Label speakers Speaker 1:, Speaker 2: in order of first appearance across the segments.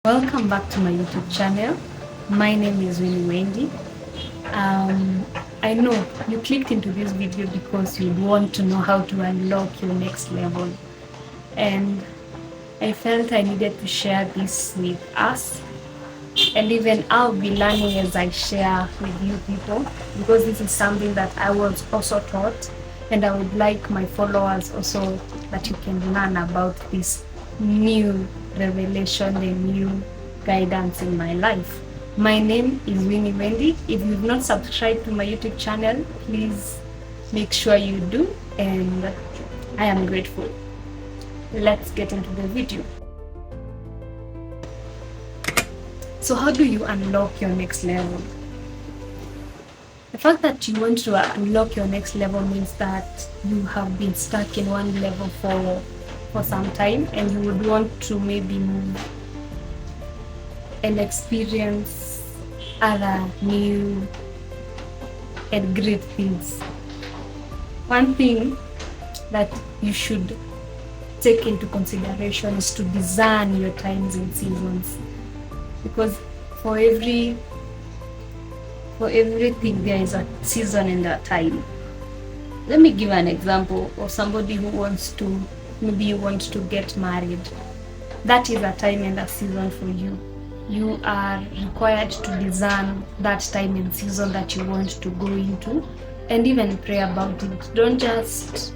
Speaker 1: Welcome back to my YouTube channel. My name is Winnie Wendy. I know you clicked into this video because you want to know how to unlock your next level, and I felt I needed to share this with us, and even I'll be learning as I share with you people, because this is something that I was also taught, and I would like my followers also that you can learn about this new revelation, the new guidance in my life. My name is Winnie Wendy. If you've not subscribed to my YouTube channel, please make sure you do, and I am grateful. Let's get into the video. So how do you unlock your next level? The fact that you want to unlock your next level means that you have been stuck in one level for some time, and you would want to maybe move and experience other new and great things. One thing that you should take into consideration is to discern your times and seasons, because for everything there is a season and a time. Let me give an example of somebody who wants to, maybe you want to get married. That is a time and a season for you. You are required to discern that time and season that you want to go into, and even pray about it. Don't just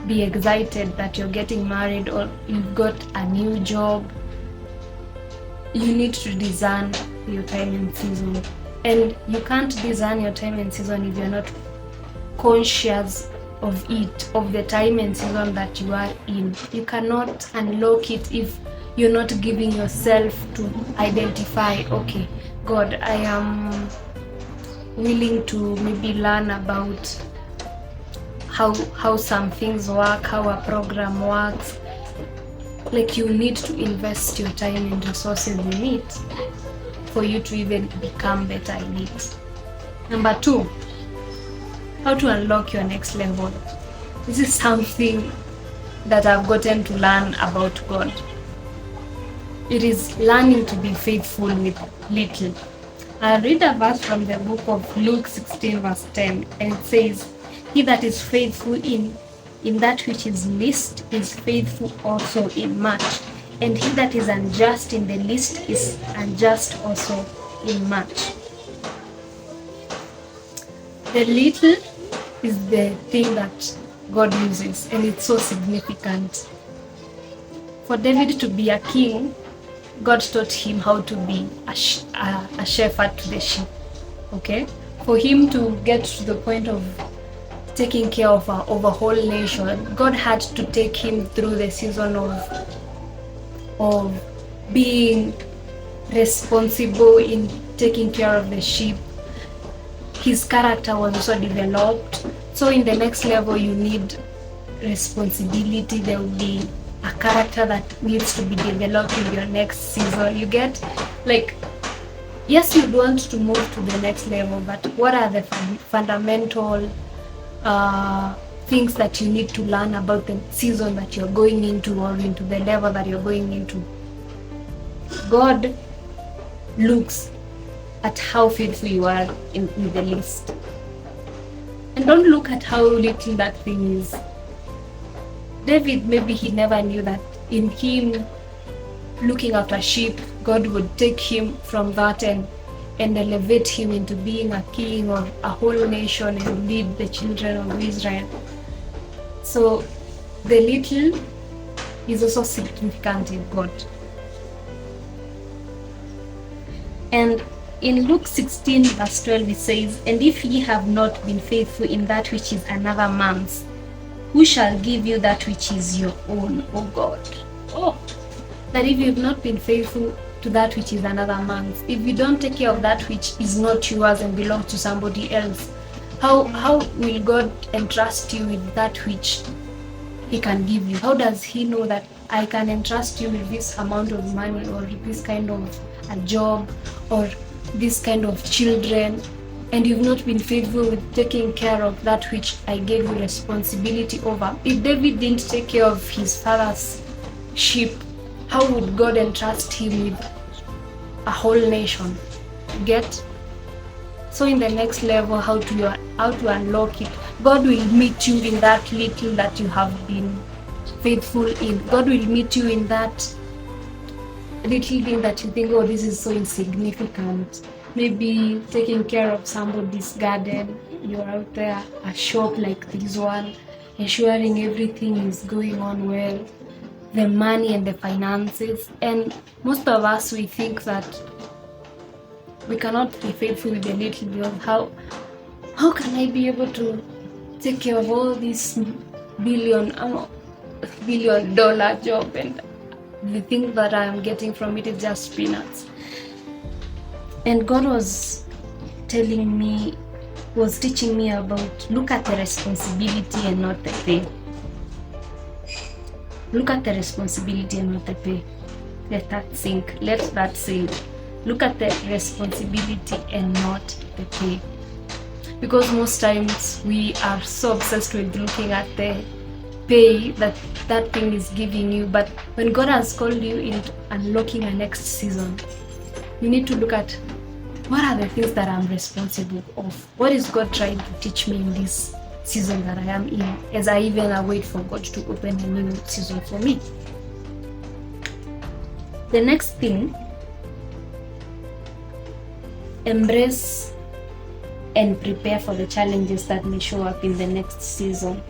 Speaker 1: be excited that you're getting married or you've got a new job. You need to discern your time and season, and you can't discern your time and season if you're not conscious of it, of the time and season that you are in. You cannot unlock it if you're not giving yourself to identify, okay, God, I am willing to maybe learn about how some things work, how a program works. Like, you need to invest your time and resources in it for you to even become better in it. Number 2, how to unlock your next level. This is something that I've gotten to learn about God. It is learning to be faithful with little. I'll read a verse from the book of Luke 16 verse 10, and it says, "He that is faithful in that which is least is faithful also in much, and he that is unjust in the least is unjust also in much." The little is the thing that God uses, and it's so significant. For David to be a king, God taught him how to be a shepherd to the sheep. Okay? For him to get to the point of taking care of a whole nation, God had to take him through the season of being responsible in taking care of the sheep. His character was also developed. So in the next level, you need responsibility. There will be a character that needs to be developed in your next season. You get, like, yes, you want to move to the next level, but what are the fundamental things that you need to learn about the season that you're going into, or into the level that you're going into? God looks at how faithful you are in the least, and don't look at how little that thing is. David, maybe he never knew that in him looking after sheep, God would take him from that and elevate him into being a king of a whole nation and lead the children of Israel. So the little is also significant in God. And in Luke 16 verse 12 it says, "And if ye have not been faithful in that which is another man's, who shall give you that which is your own, O God?" Oh, that if you've not been faithful to that which is another man's, if you don't take care of that which is not yours and belongs to somebody else, how will God entrust you with that which He can give you? How does He know that I can entrust you with this amount of money, or this kind of a job, or this kind of children, and you've not been faithful with taking care of that which I gave you responsibility over? If David didn't take care of his father's sheep, how would God entrust him with a whole nation. Get? So in the next level, how to unlock it, God will meet you in that little that you have been faithful in. God will meet you in that little thing that you think, oh, this is so insignificant. Maybe taking care of somebody's garden. You're out there, a shop like this one, ensuring everything is going on well, the money and the finances. And most of us, we think that we cannot be faithful with the little, because how can I be able to take care of all this billion dollar job, and the thing that I'm getting from it is just peanuts. And God was teaching me about, look at the responsibility and not the pay. Look at the responsibility and not the pay. Let that sink. Look at the responsibility and not the pay. Because most times we are so obsessed with looking at the pay that thing is giving you. But when God has called you into unlocking a next season, you need to look at, what are the things that I'm responsible of? What is God trying to teach me in this season that I am in, as I even await for God to open a new season for me? The next thing, embrace and prepare for the challenges that may show up in the next season.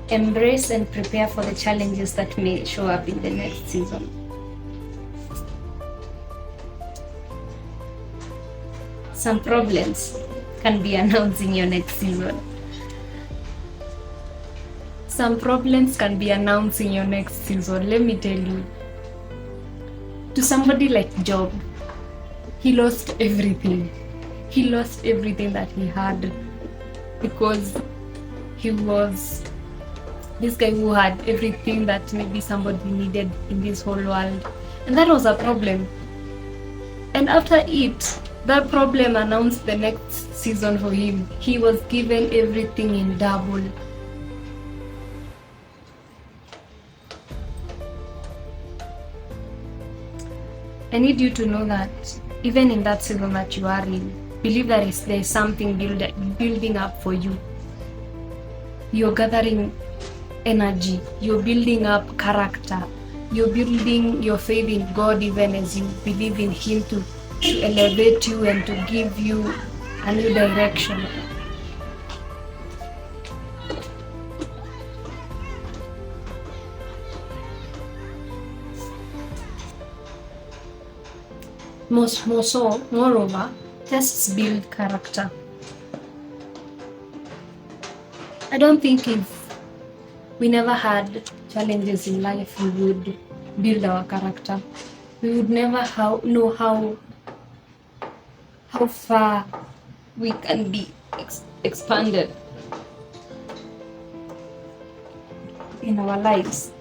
Speaker 1: Embrace and prepare for the challenges that may show up in the next season. Some problems can be announced in your next season. Some problems can be announced in your next season. Let me tell you. To somebody like Job, he lost everything. He lost everything that he had, because he was this guy who had everything that maybe somebody needed in this whole world. And that was a problem. And after it, that problem announced the next season for him. He was given everything in double. I need you to know that even in that season that you are in, believe that there is something building up for you. You're gathering energy. You're building up character. You're building your faith in God, even as you believe in Him to elevate you and to give you a new direction. Moreover, tests build character. I don't think if we never had challenges in life, we would build our character. We would never know how far we can be expanded in our lives.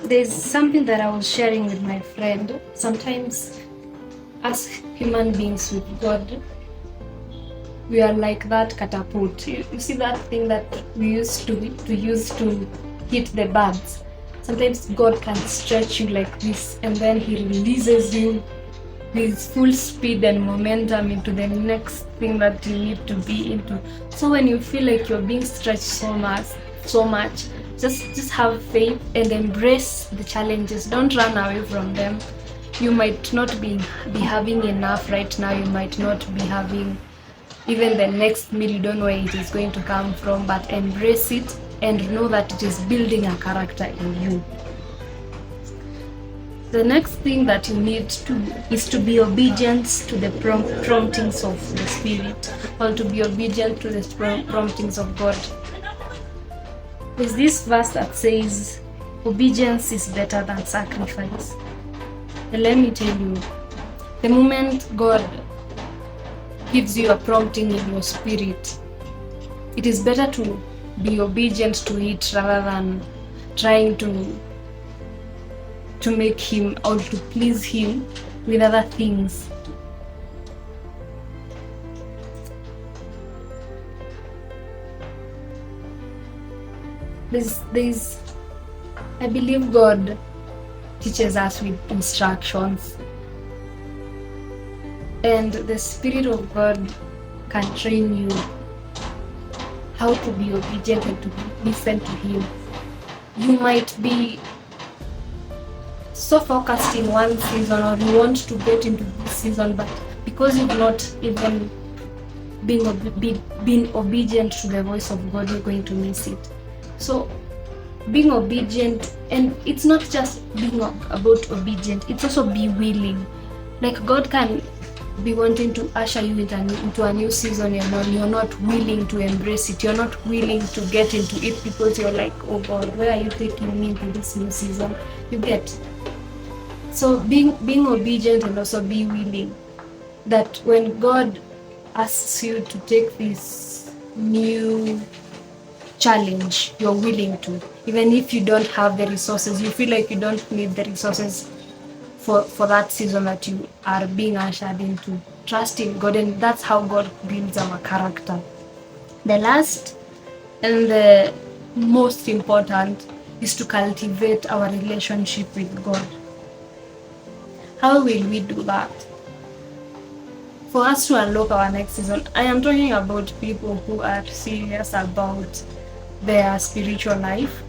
Speaker 1: There's something that I was sharing with my friend. Sometimes, as human beings with God, we are like that catapult. You see that thing that we used to use to hit the birds? Sometimes God can stretch you like this, and then He releases you with full speed and momentum into the next thing that you need to be into. So when you feel like you're being stretched so much, just have faith and embrace the challenges. Don't run away from them. You might not be having enough right now. You might not be having even the next meal. You don't know where it is going to come from, but embrace it and know that it is building a character in you. The next thing that you need to is to be obedient to the promptings of the Spirit, or to be obedient to the promptings of God. There's this verse that says, obedience is better than sacrifice. And let me tell you, the moment God gives you a prompting in your spirit, it is better to be obedient to it rather than trying to make Him or to please Him with other things. I believe God teaches us with instructions, and the Spirit of God can train you how to be obedient and to listen to Him. You might be so focused in one season, or you want to get into this season, but because you've not even been obedient to the voice of God, you're going to miss it. So being obedient, and it's not just being about obedient, it's also be willing. Like God can be wanting to usher you into a new season, and you're not willing to embrace it. You're not willing to get into it because you're like, oh God, where are you taking me into this new season? You get. So being obedient and also be willing, that when God asks you to take this new challenge, you're willing to. Even if you don't have the resources, you feel like you don't need the resources for that season that you are being ushered into. Trust in God, and that's how God builds our character. The last and the most important is to cultivate our relationship with God. How will we do that? For us to unlock our next season, I am talking about people who are serious about their spiritual life,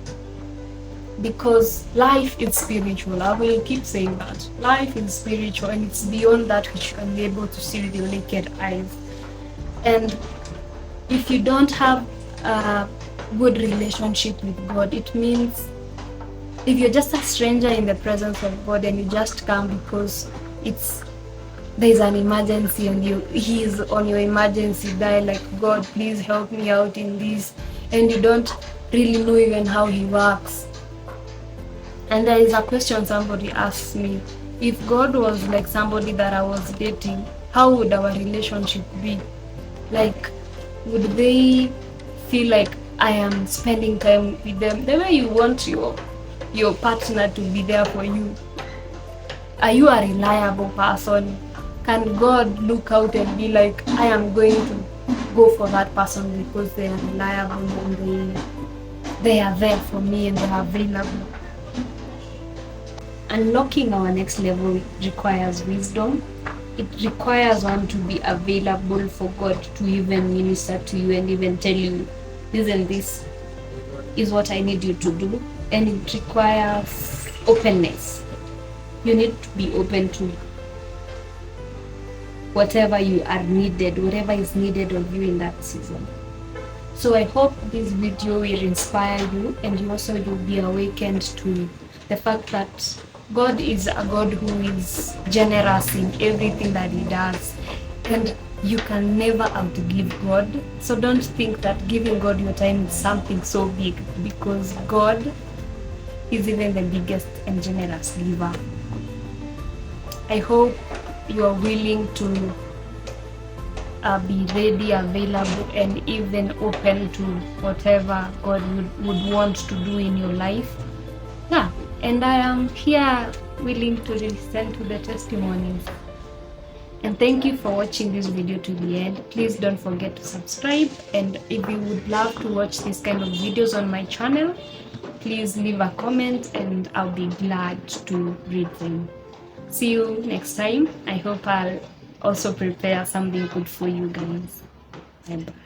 Speaker 1: because life is spiritual. I will keep saying that. Life is spiritual, and it's beyond that which you can be able to see with your naked eyes. And if you don't have a good relationship with God, it means if you're just a stranger in the presence of God and you just come because there's an emergency and He's on your emergency dial, like, God, please help me out in this, and you don't really know even how He works. And there is a question somebody asks me: if God was like somebody that I was dating, how would our relationship be? Like, would they feel like I am spending time with them the way you want your partner to be there for you? Are you a reliable person? Can God look out and be like, I am going to go for that person because they are reliable and they are there for me and they are available? Unlocking our next level requires wisdom. It requires one to be available for God to even minister to you and even tell you, listen, this is what I need you to do. And it requires openness. You need to be open to whatever you are needed, whatever is needed of you in that season. So I hope this video will inspire you, and you also will be awakened to the fact that God is a God who is generous in everything that He does, and you can never outgive God. So don't think that giving God your time is something so big, because God is even the biggest and generous giver. I hope you are willing to be ready, available, and even open to whatever God would want to do in your life. Yeah, and I am here willing to listen to the testimonies. And thank you for watching this video to the end. Please don't forget to subscribe, and if you would love to watch this kind of videos on my channel, please leave a comment and I'll be glad to read them. See you next time. I hope I'll also prepare something good for you guys. Bye bye.